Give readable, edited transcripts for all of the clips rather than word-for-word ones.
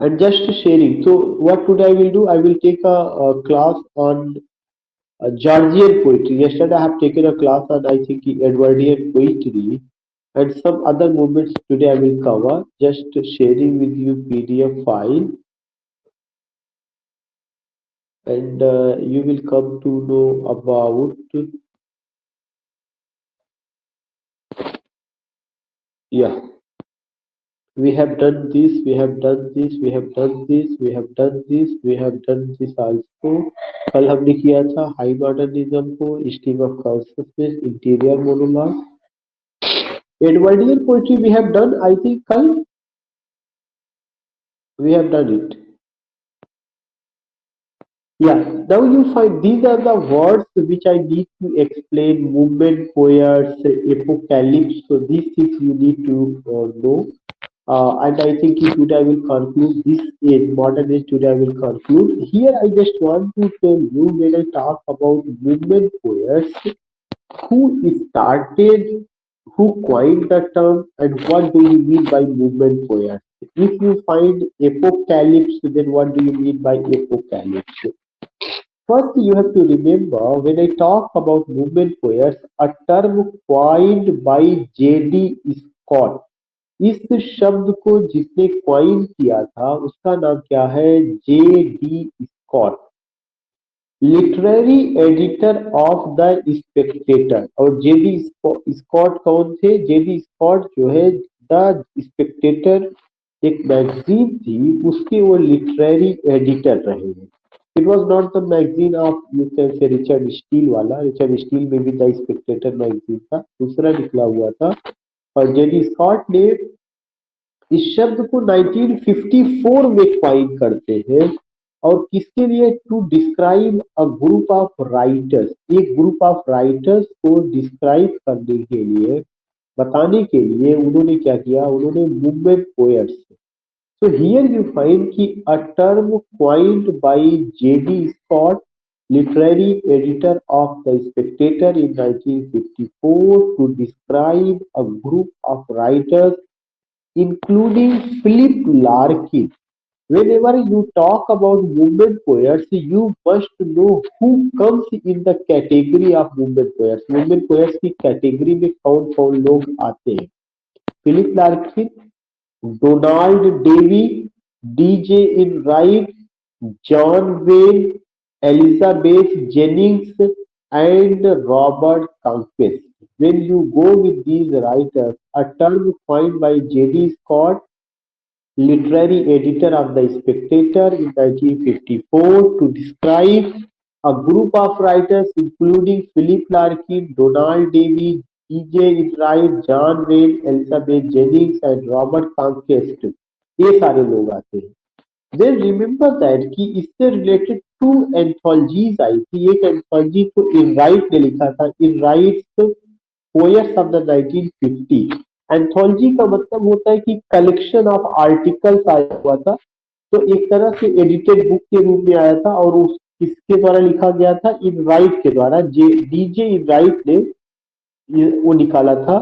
and just sharing. So what today I will do, I will take a class on Georgian poetry. Yesterday I have taken a class on, I think, Edwardian poetry, and some other movements today I will cover. Just sharing with you PDF file, and you will come to know about. Yeah, we have done this, we have done this, we have done this, we have done this, we have done this also. कल हमने किया था high modernism को, stream of consciousness, interior monologue, Edwardian poetry we have done, I think कल we have done it. Yeah, now you find these are the words which I need to explain: movement, poets, apocalypse. So these things you need to know. And I think today I will conclude this in modern age. Today I will conclude. Here I just want to tell you when I talk about movement poets, who started, who coined the term, and what do you mean by movement poets? If you find apocalypse, then what do you mean by apocalypse? First, you have to remember when I talk about movement poets, a term coined by J.D. Scott. इस शब्द को जिसने coin किया था उसका नाम क्या है? J.D. Scott, literary editor of the Spectator. और J.D. स्कॉट कौन थे? J.D. स्कॉट जो है द स्पेक्टेटर एक मैगजीन थी, उसके वो लिटरेरी एडिटर रहे हैं। It was not the magazine of, you can say, Richard Steele वाला। रिचर्ड स्टील में भी द स्पेक्टेटर मैगजीन था, दूसरा निकला हुआ था। और J.D. स्कॉट ने इस शब्द को 1954 में क्वाइन करते हैं, और किसके लिए? To describe a group of writers. एक ग्रुप ऑफ राइटर्स को डिस्क्राइब करने के लिए, बताने के लिए उन्होंने क्या किया? उन्होंने movement poets. So here you find कि a term coined by J.D. Scott, literary editor of The Spectator in 1954, to describe a group of writers including Philip Larkin. Whenever you talk about movement poets, you must know who comes in the category of movement poets. Movement poets की category में कौन कौन लोग आते हैं? Philip Larkin, Donald Davie, D J Enright, John Wain, Elizabeth Jennings, and Robert Conquest. When you go with these writers, a term coined by J.D. Scott, literary editor of The Spectator in 1954, to describe a group of writers including Philip Larkin, Donald Davy, D.J. Enright, John Wayne, Elizabeth Jennings and Robert Conquest, ये सारे लोग आते हैं। Then remember that कि इससे related to anthologies आई थी। एक anthology को इनराइट ने लिखा था, इनराइट्स पोएट्स ऑफ द 1950। एंथोलॉजी का मतलब होता है कि कलेक्शन ऑफ आर्टिकल्स आया हुआ था, तो एक तरह से एडिटेड बुक के रूप में आया था, और उस किसके द्वारा लिखा गया था? इनराइट के द्वारा। डीजे इनराइट ने वो निकाला था,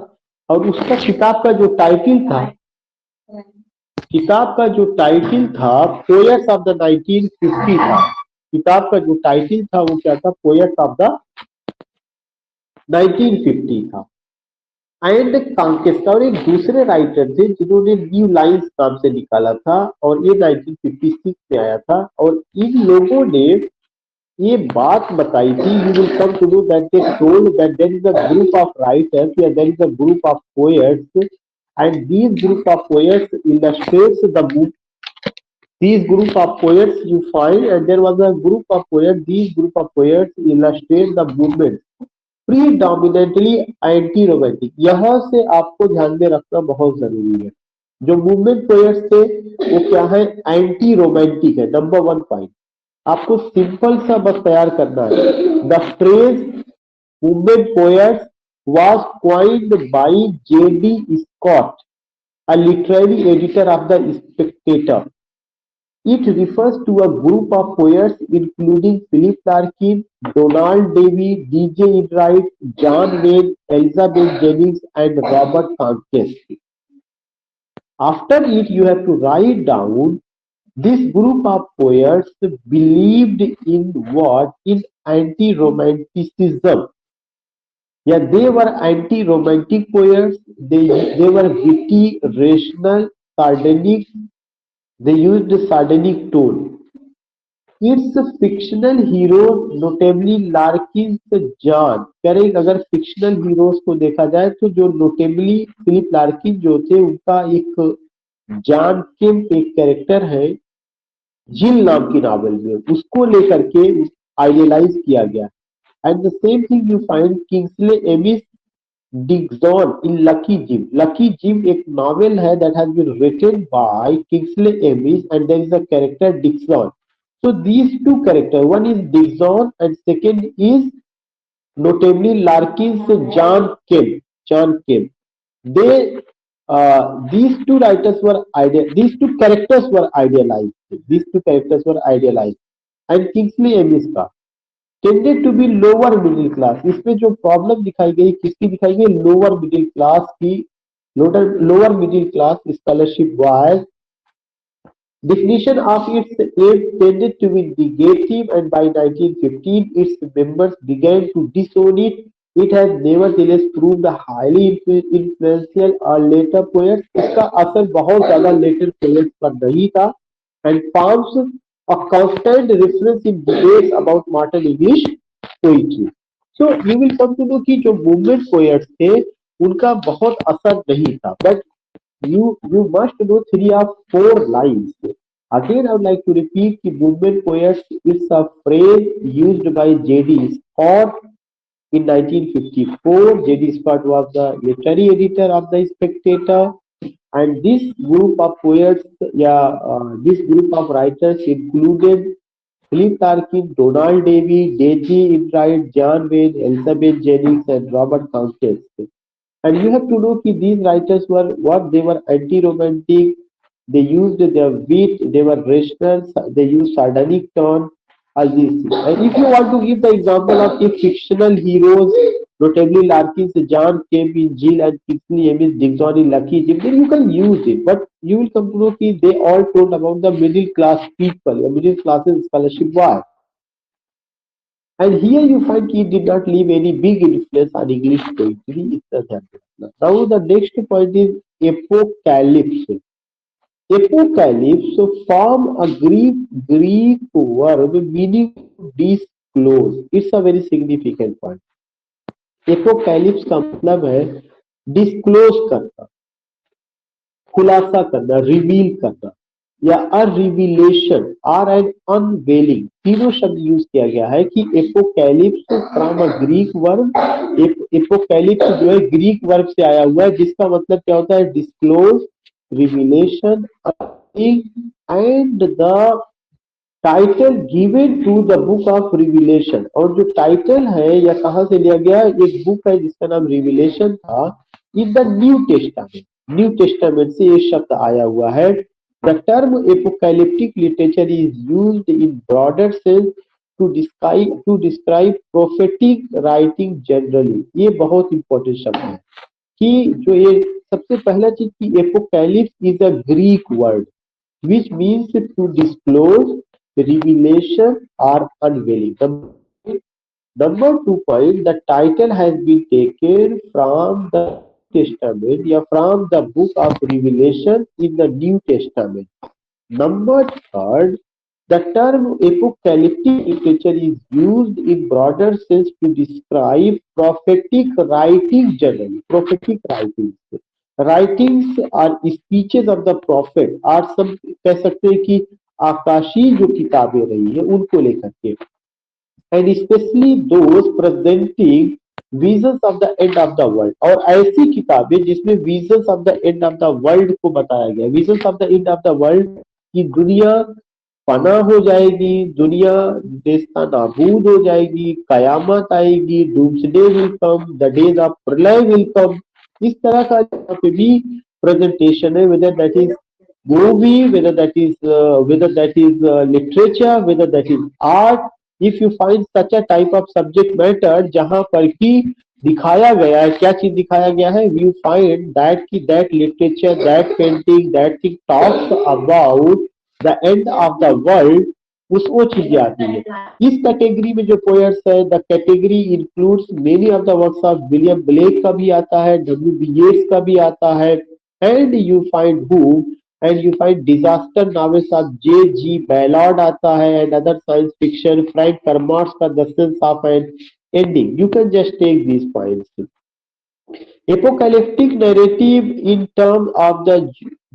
और उसका किताब का जो टाइटल था, किताब का जो टाइटल था पोएट्स ऑफ द 1950 था। किताब का जो टाइटल था वो क्या था? पोएट्स ऑफ द 1950 था। एंड कांकेस्ट और एक दूसरे राइटर थे जिन्होंने न्यू लाइन्स नाम से निकाला था, और ये 1956 में आया था। और इन लोगों ने ये बात बताई थी, you will come to know that they told that there is a group of writers, या there is a group of poets, and these group of poets illustrates the book. These group of poets you find, and there was a group of poets. These group of poets illustrate the movement predominantly anti-romantic. यहाँ से आपको ध्यान में रखना बहुत जरूरी है। जो मूवमेंट पोएट्स थे वो क्या है? एंटी रोमांटिक है। नंबर वन पॉइंट आपको सिंपल सा बस तैयार करना है। The phrase movement poets was coined by J.D. Scott, a literary editor of The Spectator. It refers to a group of poets including Philip Larkin, Donald Davy, D.J. Enright, John Wayne, Elizabeth Jennings, and Robert Conquest. After it, you have to write down This group of poets believed in what? In anti-romanticism. Yeah, they were anti-romantic poets. They were witty, rational, sardonic. They used a sardonic tone. Its fictional heroes, notably Larkin's John, correct. अगर fictional heroes को देखा जाए तो जो notably Philip Larkin जो थे उनका एक जॉन केम्प एक कैरेक्टर है जिल नाम की नॉवेल में, उसको लेकर के आइडियलाइज किया गया। And the same thing you find Kingsley Amis Dixon in Lucky Jim. Lucky Jim एक नॉवेल है that has been written by Kingsley Amis and there is a character Dixon. So these two characters, one is Dixon and second is notably Larkin's John Kemp. John Kemp. They these two writers were these two characters were idealized. These two characters were idealized. And Kingsley Amis का tended to be lower middle class, इसमें जो problem दिखाई गई किसकी दिखाई गई? Lower middle class की। Lower middle class scholarship was definition of its aim tended to be negative and by 1915 its members began to disown it. It has nevertheless proved highly influential on later poets. इसका असर बहुत ज्यादा later poets पर नहीं था and forms a constant reference in debates about modern English poetry. So you will come to know कि जो movement poets थे उनका बहुत असर नहीं था, but you must know three or four lines. Again, I would like to repeat the movement poets. It's a phrase used by J.D. Scott in 1954. J.D. Scott was the literary editor of the Spectator, and this group of poets, this group of writers included Philip Larkin, Donald Davy, Deji Enright, John Wayne, Elizabeth Jennings, and Robert Countess. And you have to know that these writers were what? They were anti-romantic. They used their wit. They were rational. They used sardonic tone. All these things. And if you want to give the example of the fictional heroes, notably Larkin's John Kemp in Jill and Kingsley Amis Dixon in Lucky Jim, then you can use it. But you will come to know that they all told about the middle class people, the middle classes scholarship war. And here you find he did not leave any big influence on English poetry. Now the next point is apocalypse. Apocalypse form a Greek verb meaning to disclose. It's a very significant point. Apocalypse का मतलब है disclose करना, खुलासा करना, reveal करना, या अ revelation, are and unveiling, तीनों शब्द यूज किया गया है कि apocalypse from a Greek verb. Apocalypse जो है ग्रीक वर्ब से आया हुआ है जिसका मतलब क्या होता है? Disclose, revelation and the title given to the book of Revelation. और जो टाइटल है या कहां से लिया गया? एक बुक है जिसका नाम रिविलेशन था, in the new testament. New testament से ये शब्द आया हुआ है। The term apocalyptic literature is used in broader sense to describe prophetic writing generally. ये बहुत इंपॉर्टेंट शब्द है कि जो ये सबसे पहला चीज की apocalypse is a Greek word which means to disclose, revelation or unveiling. Number 2 point, the title has been taken from the Testament या from the book of Revelation in the New Testament. Number 3, the term apocalyptic literature is used in broader sense to describe prophetic writing generally. Prophetic writings are speeches of the prophet, और सब कह सकते हैं कि आकाशीय जो किताबें रही है उनको लेकर के, and especially those presenting visions of the end of the world। और ऐसी किताबें जिसमें visions of the end of the world को बताया गया। visions of the end of the world की दुनिया फना हो जाएगी, दुनिया देशता नाबूद हो जाएगी, कयामत आएगी, doomsday will come, the days of प्रलय विल कम। इस तरह का यहाँ पे भी प्रेजेंटेशन है, whether that is movie, whether that is literature, whether that is art। if you find such a type of subject matter जहां पर कि दिखाया गया है, क्या चीज दिखाया गया है? you find that कि that literature, that painting, that thing talks about the end of the world, उस वो चीजें आती है। इस कैटेगरी में जो पोएट्स है, the category includes many of the works of William Blake का भी आता है, W.B. येट्स का भी आता है, and you find who and you find disaster novels of J.G. Ballard आता है, and other science fiction, Frank Kermode's का the sense of an ending. You can just take these points. Apocalyptic narrative in terms of the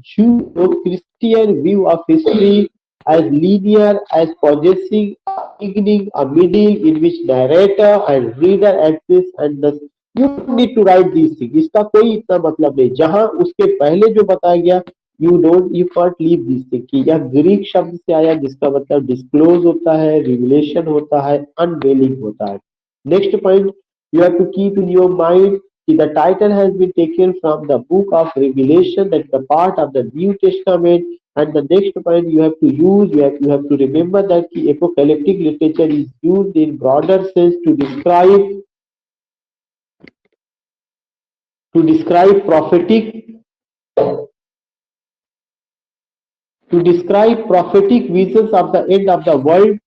Judeo-Christian view of history as linear, as possessing a beginning, a middle, in which narrator and reader exist, and the you don't need to write these things. इसका कोई इतना मतलब नहीं, जहां उसके पहले जो बताया गया, you can't leave these things कि यह ग्रीक शब्द से आया जिसका मतलब डिस्क्लोज होता है, रिविलेशन होता है, अनवेलिंग होता है। Next point you have to keep in your mind, the title has been taken from the book of Revelation, that's the part of the New Testament. And the next point you have to use, you have to remember that the apocalyptic literature is used in broader sense to describe prophetic visions of the end of the world.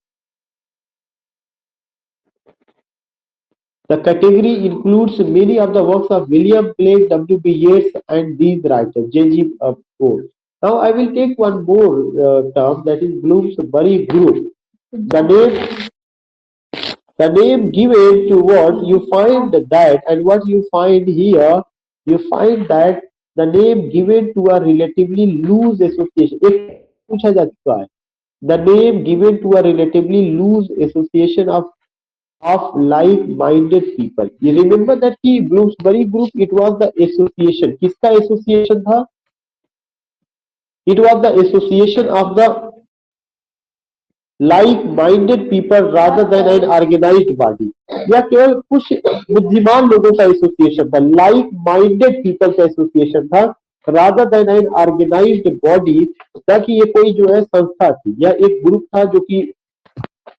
The category includes many of the works of William Blake, W.B. Yeats, and these writers, J.G. Poe. Now I will take one more term, that is Bloomsbury Group. The name given to what you find that, and what you find here, you find that the name given to a relatively loose association. एक पूछा जा चुका है. The name given to a relatively loose association of like-minded people. You remember that कि Bloomsbury Group, it was the association. किसका association था? It was the association of the like-minded people rather than an organized body. यह केवल कुछ बुद्धिमान लोगों का association था, like-minded people का एसोसिएशन था, rather than an organized body, ताकि ये कोई जो है संस्था थी, यह एक ग्रुप था जो कि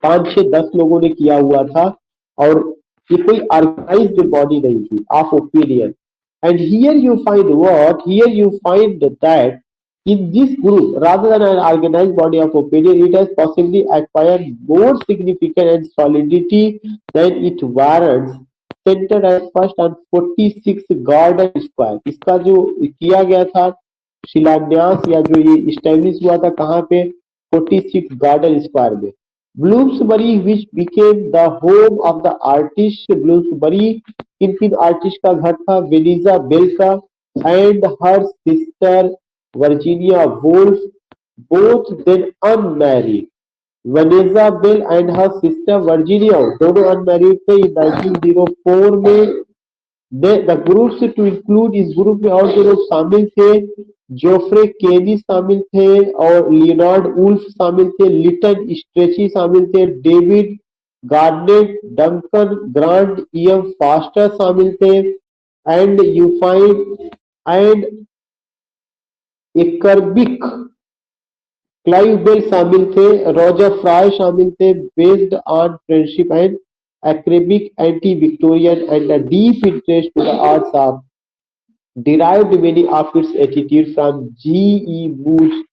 5, 6, 10 लोगों ने किया हुआ था, और ये कोई ऑर्गेनाइज्ड बॉडी नहीं थी of opinion. And here you find what, here you find that in this group, rather than an organized body of opinion, it has possibly acquired more significance and solidity than it warrants, centered at first on 46 Garden Square. इसका जो किया गया था शिलान्यास या जो ये establish हुआ था कहाँ पे, 46 गार्डन स्क्वायर में। Bloomsbury which became the home of the artist, Bloomsbury किन किन आर्टिस्ट का घर था, वेनिजा बेल का and her sister Virginia Woolf, both then unmarried. Vanessa Bell and her sister Virginia दोनों unmarried थे 1904 में। The groups to include, इस ग्रुप में और जो लोग शामिल थे, जोफ्रे केनी शामिल थे, और लियोनार्ड वुल्फ शामिल थे, लिटन स्ट्रेची शामिल थे, David Garnett, Duncan Grant, E.M. Forster शामिल थे, and you find and acerbic, Clive Bell शामिल थे, रॉजर फ्राई शामिल थे, based on friendship and academic anti-Victorian and a deep interest to the arts of derived many of its attitude from G.E. Booth.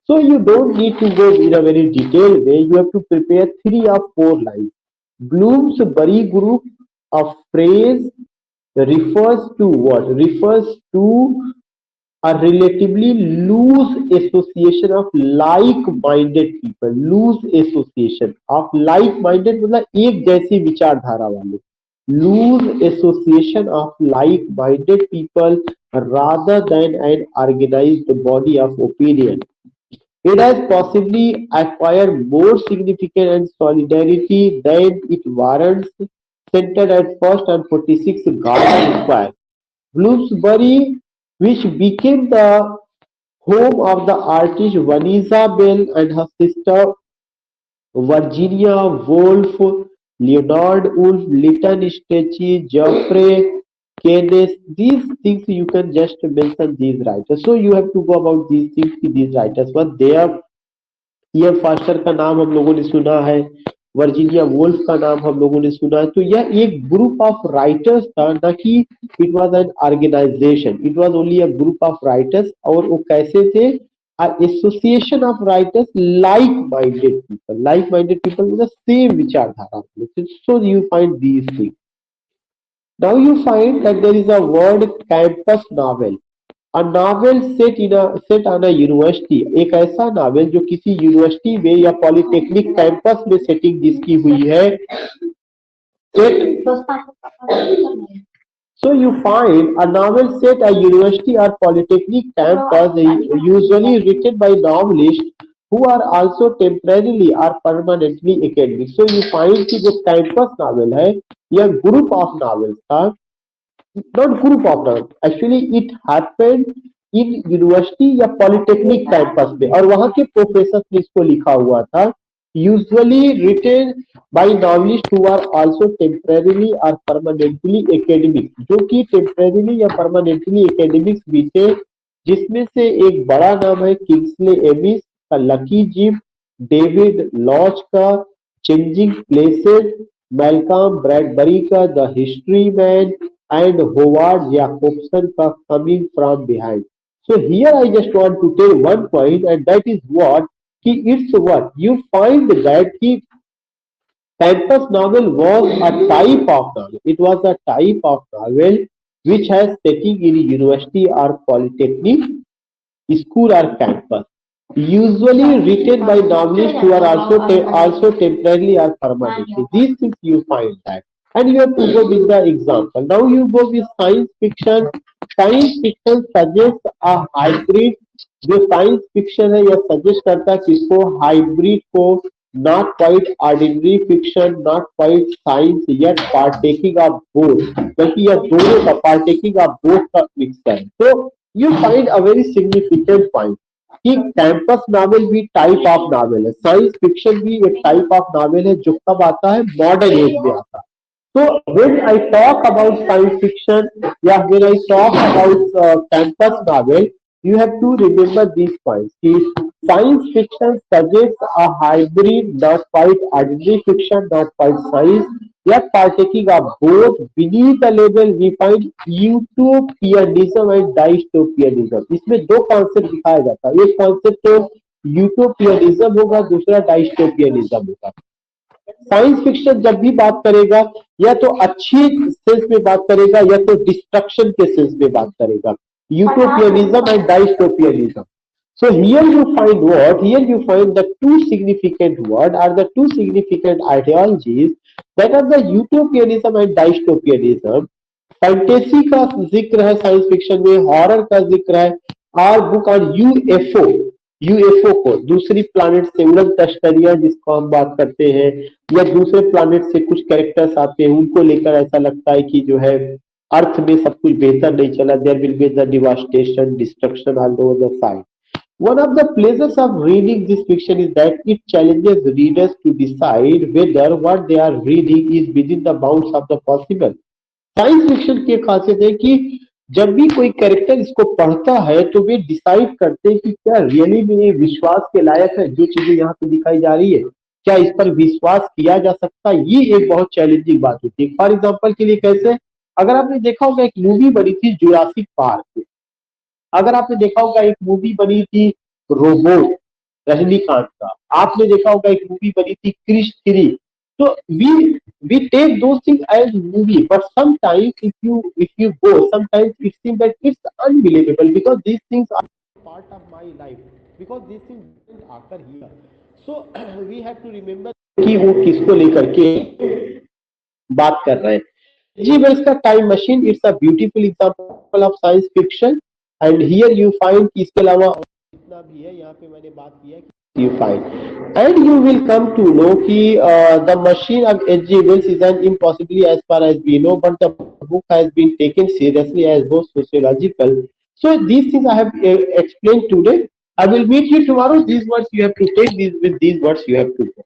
So you don't need to go in a very detailed way. You have to prepare 3 or 4 lines. Bloomsbury group of phrase refers to what? Refers to a relatively loose association of like-minded people. Loose association of like-minded मतलब एक जैसी विचारधारा वाले. Loose association of like-minded people rather than an organized body of opinion. It has possibly acquired more significance and solidarity than it warrants, centered at first on 46 Garden Square. Bloomsbury, which became the home of the artist Vanessa Bell and her sister Virginia Woolf, Leonard Woolf, Lytton Strachey, Geoffrey Keynes. These things you can just mention these writers. So you have to go about these things. These writers were there. E.M. Faster का नाम हम लोगों ने सुना है, Virginia Woolf का नाम हम लोगों ने सुना है। तो यह एक ग्रुप ऑफ राइटर्स था, ना कि it was an organisation, it was only a group of writers. और वो कैसे थे? are association of writers like-minded people. Like-minded people with the same vichardhara. So you find these things. Now you find that there is a word campus novel. A novel set on a university, एक ऐसा novel जो किसी university में या polytechnic campus में setting जिसकी हुई है. So you find a novel set a university or polytechnic campus usually written by novelists who are also temporarily or permanently academic. So you find कि जो campus novel है यह group of novels था, not group of novels. Actually it happened in university या polytechnic campus में और वहां के प्रोफेसर ने इसको लिखा हुआ था. Usually written by novelists who are also temporarily or permanently academic, जो कि temporarily या permanently academics भी थे, जिसमें से एक बड़ा नाम है किंग्सले एमिस का लकी जिम, डेविड लॉच का चेंजिंग प्लेसेस, मैल्कम ब्रैडबरी का The History Man and Howard Jacobson का Coming from Behind. So here I just want to tell one point, and that is what it's what you find that campus novel was a type of novel. It was a type of novel which has setting in university or polytechnic school or campus, usually written by novelists who are also temporarily or permanently. These things you find that, and you have to go with the example. Now you go with science fiction. Science fiction suggests a hybrid. जो science fiction है यह suggest करता है किसको, hybrid को, not quite ordinary fiction, not quite science, yet partaking of both, बल्कि यह दोनों का पार्टेकिंग ऑफ बोथ का मिक्सचर है. तो you find a very significant point कि कैंपस नॉवेल भी टाइप ऑफ नॉवेल है, साइंस फिक्शन भी एक टाइप ऑफ नॉवेल है जो कब आता है, मॉडर्न एज में आता है. So when I talk about science fiction, yeah, when I talk about campus novel, you have to remember these points. Science fiction suggests a hybrid, not quite ordinary fiction, not quite science, yet partaking of both. Beneath the label, we find utopianism and dystopianism. इसमें दो concept दिखाया जाता है. एक concept तो यूटोपियनिज्म होगा, दूसरा डाइस्टोपियनिज्म होगा. साइंस फिक्शन जब भी बात करेगा या तो अच्छी सेंस में बात करेगा या तो डिस्ट्रक्शन के सेंस में बात करेगा. यूटोपियनिज्म and डाइस्टोपियनिज्म. So here you find what? Here you find the two significant word are the two significant ideologies that are the utopianism and dystopianism. Fantasy का जिक्र है साइंस फिक्शन में, हॉरर का जिक्र है. आर बुक ऑन यूएफओ को, दूसरी planet से उड़न तश्तरियां जिसको हम बात करते हैं, या दूसरे प्लैनेट से कुछ कैरेक्टर्स आते हैं, उनको लेकर ऐसा लगता है कि जो है अर्थ में सब कुछ बेहतर नहीं चला. There will be the devastation, destruction all over the side. One of the pleasures of reading this fiction is that it challenges readers to decide whether what they are reading is within the bounds of the possible. Science fiction की खासियत है कि जब भी कोई character इसको पढ़ता है तो वे डिसाइड करते हैं कि क्या रियली में ये विश्वास के लायक है, जो चीजें यहाँ पे दिखाई जा रही है, क्या इस पर विश्वास किया जा सकता है. ये एक बहुत चैलेंजिंग बात होती है. फॉर एग्जाम्पल के लिए कैसे, अगर आपने देखा होगा एक मूवी बनी थी जुरासिक पार्क, अगर आपने देखा होगा एक मूवी बनी थी रोबोट रजनीकांत का, आपने देखा होगा एक मूवी बनी थी Krrish 3. So we take those things as movie, but sometimes if you go, sometimes it seems that it's unbelievable because these things are part of my life, because these things didn't occur here. So we have to remember कि वो किसको लेकर के बात कर रहे हैं. G Wells का time machine, it's a beautiful example of science fiction. And here you find कि इसके अलावा जितना भी है यहाँ पे मैंने बात की है you find, and you will come to know कि the machine of H.G. Wells is an impossibility as far as we know, but the book has been taken seriously as both sociological. So these things I have explained today. I will meet you tomorrow. These words you have to take, these with these words you have to go.